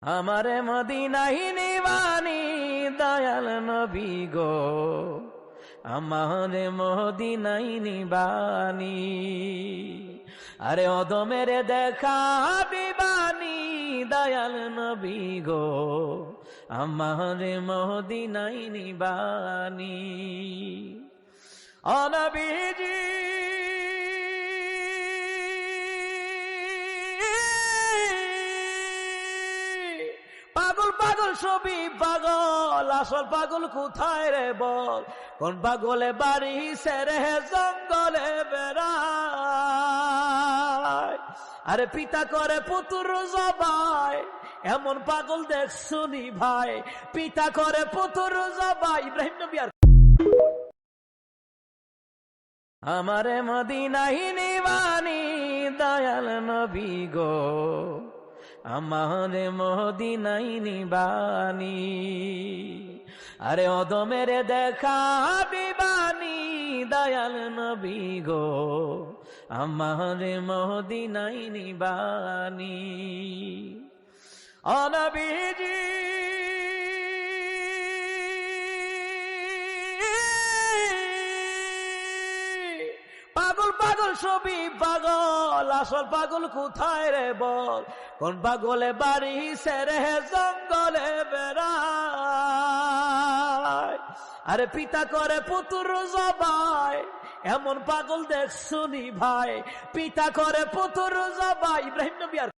আমারে মদিনায় নিবানি দয়াল নবী গো, আমারে মদিনায় নিবানি। আরে অদমের দেখা দিবানি দয়াল নবী গো, আমারে মদিনায় নিবানি। ও নবীজি পাগল পাগল সবই পাগল, আসল পাগল কোথায় রে বল? কোন পাগলে বাড়ি সেরে জঙ্গলে বেড়ায়। আরে পিতা করে পুতুর জবাই, এমন পাগল দেখছুনি ভাই। পিতা করে পুতুর জবাই। ইব্রাহিম নবী আর আমারে মদিনায় নিবানি দয়াল নবী গো, আমারে মদিনায় নিবানি। আরে অদমের দেখা দিবানি দয়াল নবী গো, আমারে মদিনায় নিবানি। ও নবীজি পাগল পাগল সবই পাগল, আসল পাগল কোথায় রে বল? কোন পাগলে বাড়ি সেরে জঙ্গলে বেড়ায়। আরে পিতা করে পুতুর জবাই, এমন পাগল দেখছুনি ভাই। পিতা করে পুতুর জবাই। ইব্রাহিম নবী আর